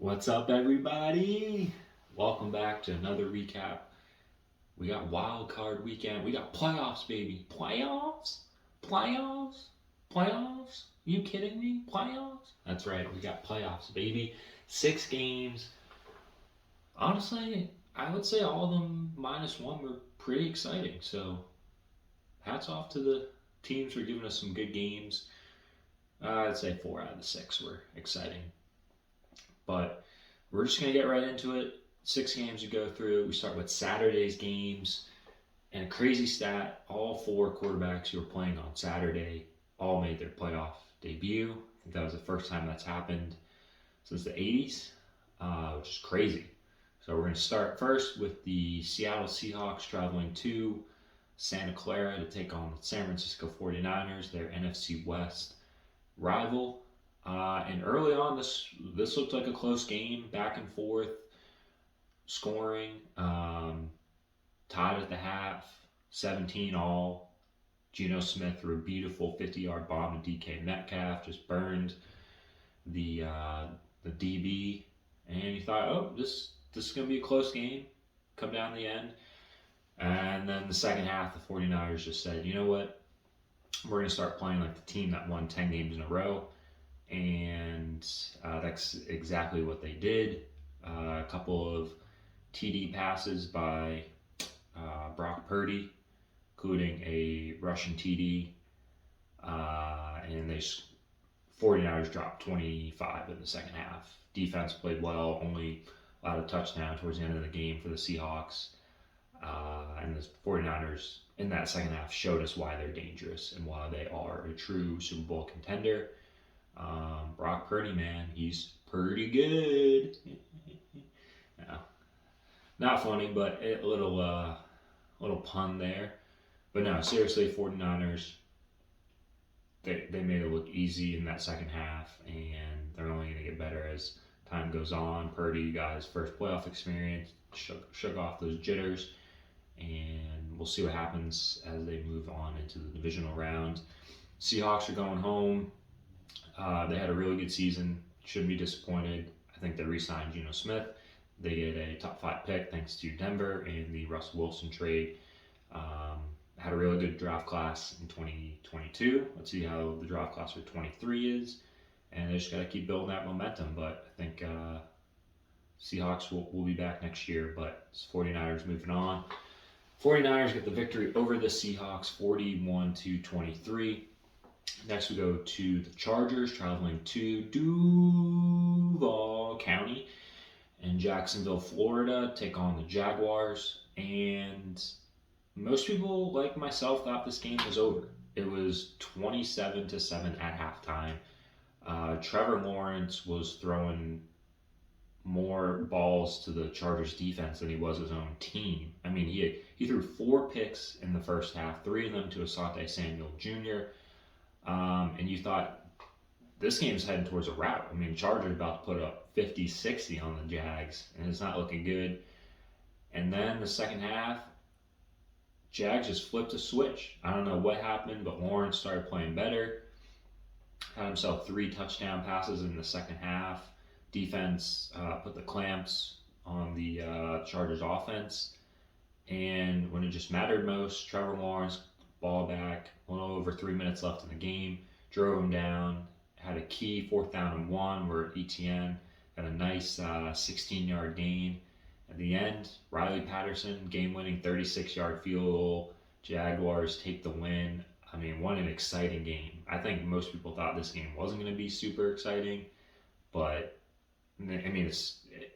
What's up, everybody? Welcome back to another recap. We got wild card weekend. We got playoffs, baby. Playoffs? Playoffs? Playoffs? You kidding me? Playoffs? That's right. We got playoffs, baby. 6 games. Honestly, I would say all of them minus one were pretty exciting. So, hats off to the teams for giving us some good games. I'd say 4 out of the 6 were exciting. But we're just going to get right into it. 6 games to go through. We start with Saturday's games. And a crazy stat, all 4 quarterbacks who were playing on Saturday all made their playoff debut. I think that was the first time that's happened since the 80s, which is crazy. So we're going to start first with the Seattle Seahawks traveling to Santa Clara to take on the San Francisco 49ers, their NFC West rival. And early on, this looked like a close game, back and forth, scoring, tied at the half, 17 all. Geno Smith threw a beautiful 50-yard bomb to DK Metcalf, just burned the DB, and you thought, oh, this is gonna be a close game, come down the end. And then the second half, the 49ers just said, you know what, we're gonna start playing like the team that won 10 games in a row, and that's exactly what they did. A couple of TD passes by Brock Purdy, including a Russian TD, and they 49ers dropped 25 in the second half. Defense played well, only allowed a touchdown towards the end of the game for the Seahawks. And the 49ers in that second half showed us why they're dangerous and why they are a true Super Bowl contender. Brock Purdy, man, he's pretty good. No, not funny, but a little pun there. But no, seriously, 49ers, they made it look easy in that second half, and they're only going to get better as time goes on. Purdy got his first playoff experience, shook off those jitters, and we'll see what happens as they move on into the divisional round. Seahawks are going home. They had a really good season. Shouldn't be disappointed. I think they re-signed Geno Smith. They get a top 5 pick thanks to Denver in the Russell Wilson trade. Had a really good draft class in 2022. Let's see how the draft class for 23 is. And they just got to keep building that momentum. But I think Seahawks will be back next year. But it's 49ers moving on. 49ers get the victory over the Seahawks 41-23. Next, we go to the Chargers traveling to Duval County in Jacksonville, Florida, take on the Jaguars. And most people, like myself, thought this game was over. It was 27-7 at halftime. Trevor Lawrence was throwing more balls to the Chargers defense than he was his own team. I mean, he threw 4 picks in the first half, 3 of them to Asante Samuel Jr. And you thought this game's heading towards a wrap. I mean, Chargers about to put up 50-60 on the Jags, and it's not looking good. And then the second half, Jags just flipped a switch. I don't know what happened, but Lawrence started playing better. Had himself 3 touchdown passes in the second half. Defense put the clamps on the Chargers offense. And when it just mattered most, Trevor Lawrence, ball back, a little over 3 minutes left in the game, drove him down, had a key 4th down and 1 where Etienne got a nice 16-yard gain. At the end, Riley Patterson, game-winning 36-yard field goal. Jaguars take the win. I mean, what an exciting game. I think most people thought this game wasn't going to be super exciting, but I mean, it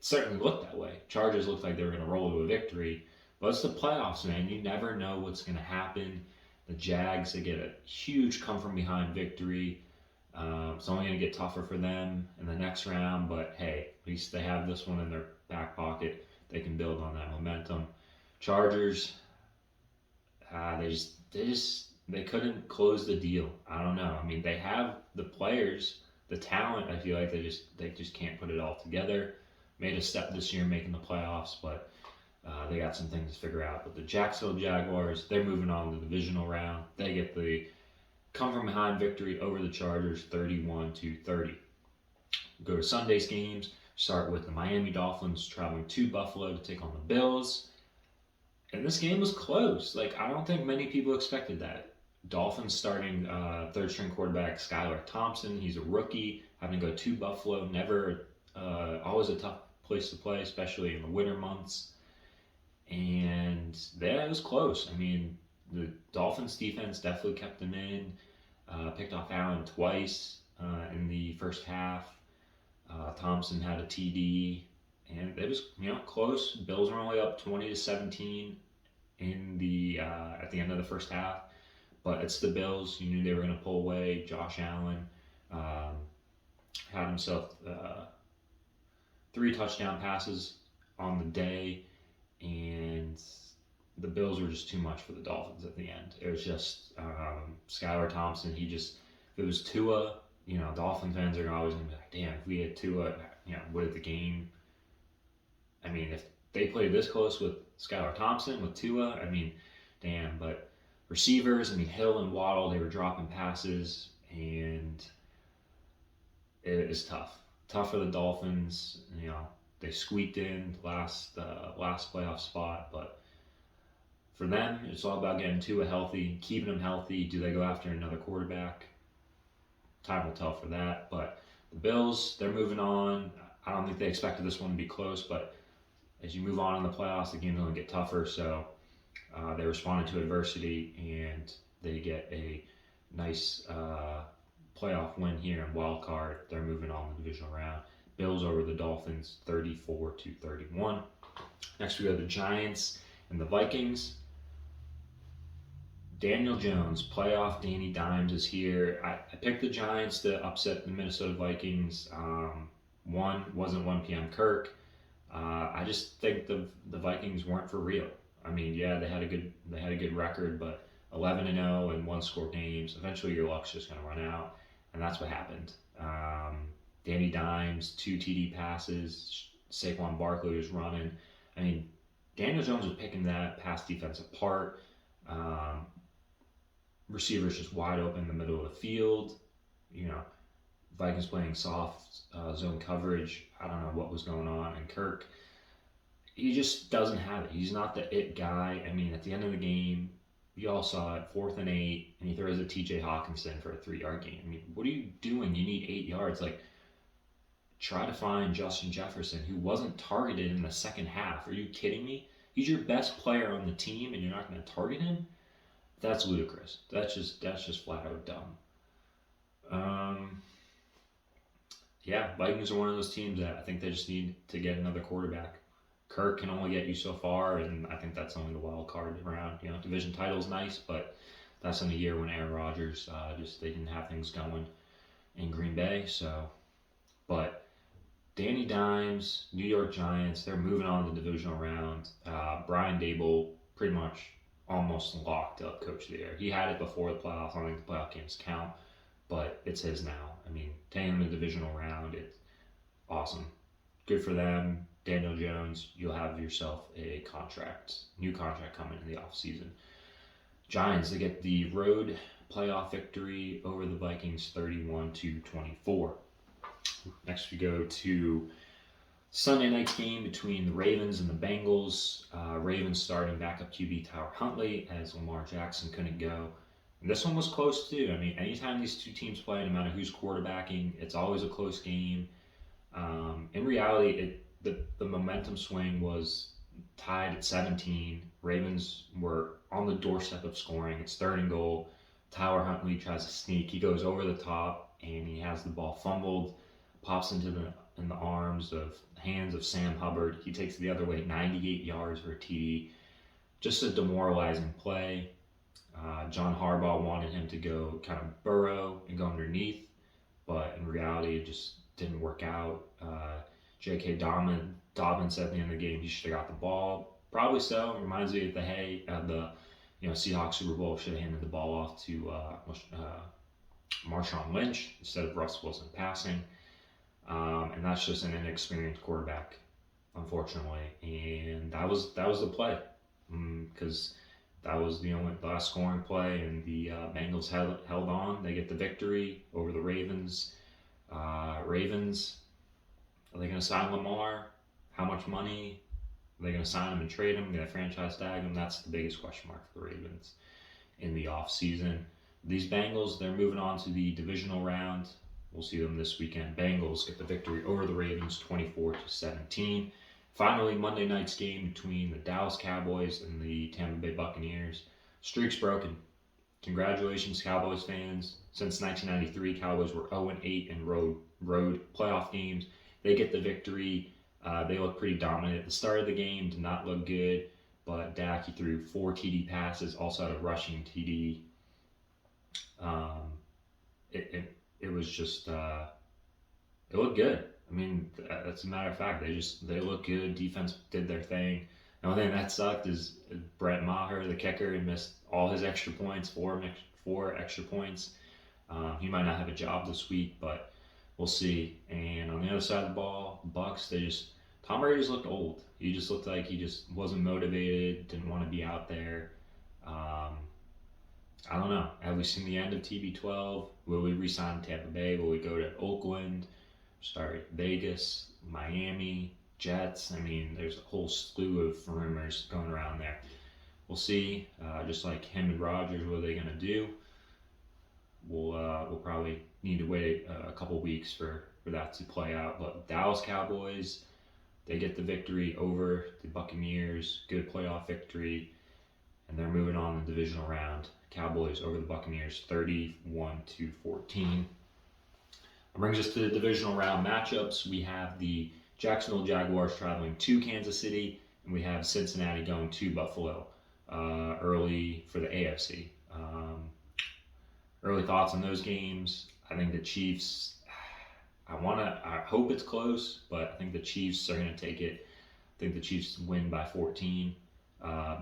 certainly looked that way. Chargers looked like they were going to roll to a victory, but it's the playoffs, man. You never know what's going to happen. The Jags, they get a huge come-from-behind victory. It's only going to get tougher for them in the next round, but hey, at least they have this one in their back pocket. They can build on that momentum. Chargers, they couldn't close the deal. I don't know. I mean, they have the players, the talent. I feel like they just can't put it all together. Made a step this year making the playoffs, but they got some things to figure out. But the Jacksonville Jaguars, they're moving on to the divisional round. They get the come from behind victory over the Chargers 31-30. Go to Sunday's games. Start with the Miami Dolphins traveling to Buffalo to take on the Bills. And this game was close. Like, I don't think many people expected that. Dolphins starting third string quarterback Skylar Thompson. He's a rookie, having to go to Buffalo. Never, always a tough place to play, especially in the winter months. And yeah, it was close. I mean, the Dolphins defense definitely kept them in. Picked off Allen twice in the first half. Thompson had a TD, and it was close. Bills were only up 20-17 in the at the end of the first half, but it's the Bills. You knew they were going to pull away. Josh Allen um, had himself 3 touchdown passes on the day, and the Bills were just too much for the Dolphins at the end. It was just Skylar Thompson. If it was Tua, Dolphin fans are always going to be like, damn, if we had Tua, what if the game? I mean, if they played this close with Skylar Thompson, with Tua, I mean, damn. But receivers, I mean, Hill and Waddle, they were dropping passes, and it is tough. Tough for the Dolphins. They squeaked in last playoff spot, but for them, it's all about getting Tua healthy, keeping him healthy. Do they go after another quarterback? Time will tell for that. But the Bills, they're moving on. I don't think they expected this one to be close, but as you move on in the playoffs, the game's going to get tougher. So they responded to adversity, and they get a nice playoff win here in wild card. They're moving on the divisional round. Bills over the Dolphins, 34-31. Next, we go to the Giants and the Vikings. Daniel Jones, playoff Danny Dimes is here. I picked the Giants to upset the Minnesota Vikings. Wasn't 1 p.m. Kirk. I just think the Vikings weren't for real. I mean, yeah, they had a good record, but 11-0 and 1-score games. Eventually, your luck's just going to run out, and that's what happened. Danny Dimes, 2 TD passes. Saquon Barkley was running. I mean, Daniel Jones was picking that pass defense apart. Receivers just wide open in the middle of the field. Vikings playing soft zone coverage. I don't know what was going on. And Kirk, he just doesn't have it. He's not the it guy. I mean, at the end of the game, you all saw it, 4th and 8, and he throws a TJ Hawkinson for a 3-yard gain. I mean, what are you doing? You need 8 yards. Like, try to find Justin Jefferson, who wasn't targeted in the second half. Are you kidding me? He's your best player on the team, and you're not going to target him? That's ludicrous. That's just flat out dumb. Yeah, Vikings are one of those teams that I think they just need to get another quarterback. Kirk can only get you so far, and I think that's only the wild card around. Division title's nice, but that's in a year when Aaron Rodgers they didn't have things going in Green Bay. So, but Danny Dimes, New York Giants, they're moving on to the divisional round. Brian Daboll pretty much almost locked up coach of the year. He had it before the playoffs. I don't think the playoff games count, but it's his now. I mean, taking them to the divisional round, it's awesome. Good for them. Daniel Jones, you'll have yourself a new contract coming in the offseason. Giants, they get the road playoff victory over the Vikings, 31-24. Next, we go to Sunday night's game between the Ravens and the Bengals. Ravens starting backup QB Tyler Huntley as Lamar Jackson couldn't go. And this one was close too. I mean, anytime these two teams play, no matter who's quarterbacking, it's always a close game. In reality, the momentum swing was tied at 17. Ravens were on the doorstep of scoring. It's 3rd and goal. Tyler Huntley tries to sneak. He goes over the top, and he has the ball fumbled, pops in the hands of Sam Hubbard. He takes it the other way, 98 yards for a TD. Just a demoralizing play. John Harbaugh wanted him to go kind of burrow and go underneath, but in reality, it just didn't work out. J.K. Dobbins said at the end of the game he should have got the ball. Probably so. It reminds me of the Seahawks Super Bowl. Should have handed the ball off to Marshawn Lynch instead of Russ Wilson passing. And that's just an inexperienced quarterback, unfortunately. And that was the play, because that was the last scoring play, and the Bengals held on. They get the victory over the Ravens. Ravens Are they going to sign Lamar? How much money? Are they going to sign him and trade him? Get a franchise tag him? That's the biggest question mark for the Ravens in the offseason. These Bengals, they're moving on to the divisional round. We'll see them this weekend. Bengals get the victory over the Ravens 24-17. Finally, Monday night's game between the Dallas Cowboys and the Tampa Bay Buccaneers. Streak's broken. Congratulations, Cowboys fans. Since 1993, Cowboys were 0-8 in road playoff games. They get the victory. They look pretty dominant at the start of the game. Did not look good, but Dak, he threw 4 TD passes, also had a rushing TD. It was just it looked good. I mean, that's a matter of fact. They looked good. Defense did their thing. The only thing that sucked is Brett Maher, the kicker, missed all his extra points, four extra points. He might not have a job this week, but we'll see. And on the other side of the ball, Bucks, Tom Brady just looked old. He just looked like he just wasn't motivated, didn't want to be out there. I don't know. Have we seen the end of TB12? Will we re-sign Tampa Bay? Will we go to Oakland? Vegas, Miami, Jets? I mean, there's a whole slew of rumors going around there. We'll see. Just like him and Rodgers, what are they going to do? We'll probably need to wait a couple weeks for that to play out. But Dallas Cowboys, they get the victory over the Buccaneers. Good playoff victory. And they're moving on the divisional round. Cowboys over the Buccaneers 31-14. That brings us to the divisional round matchups. We have the Jacksonville Jaguars traveling to Kansas City, and we have Cincinnati going to Buffalo early for the AFC. Early thoughts on those games. I think the Chiefs, I hope it's close, but I think the Chiefs are going to take it. I think the Chiefs win by 14.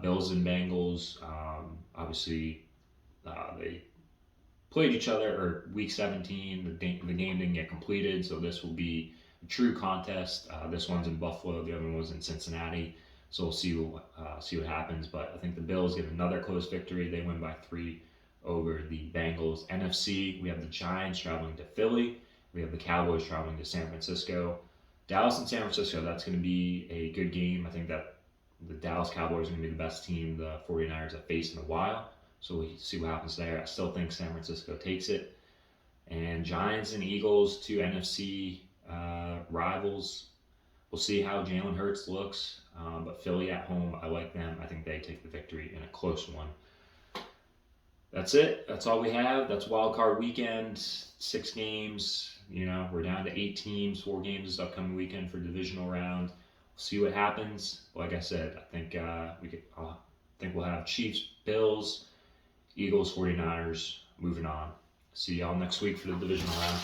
Bills and Bengals, obviously, they played each other, or week 17, the game didn't get completed, so this will be a true contest. This one's in Buffalo, the other one was in Cincinnati, so we'll see what happens. But I think the Bills get another close victory. They win by 3 over the Bengals. NFC, we have the Giants traveling to Philly. We have the Cowboys traveling to San Francisco. Dallas and San Francisco, that's going to be a good game. I think that the Dallas Cowboys are going to be the best team the 49ers have faced in a while. So we'll see what happens there. I still think San Francisco takes it. And Giants and Eagles, 2 NFC rivals. We'll see how Jalen Hurts looks. But Philly at home, I like them. I think they take the victory in a close one. That's it. That's all we have. That's Wild Card Weekend. 6 games. We're down to 8 teams. 4 games this upcoming weekend for divisional round. We'll see what happens. Like I said, I think we'll have Chiefs, Bills, Eagles, 49ers moving on. See y'all next week for the divisional round.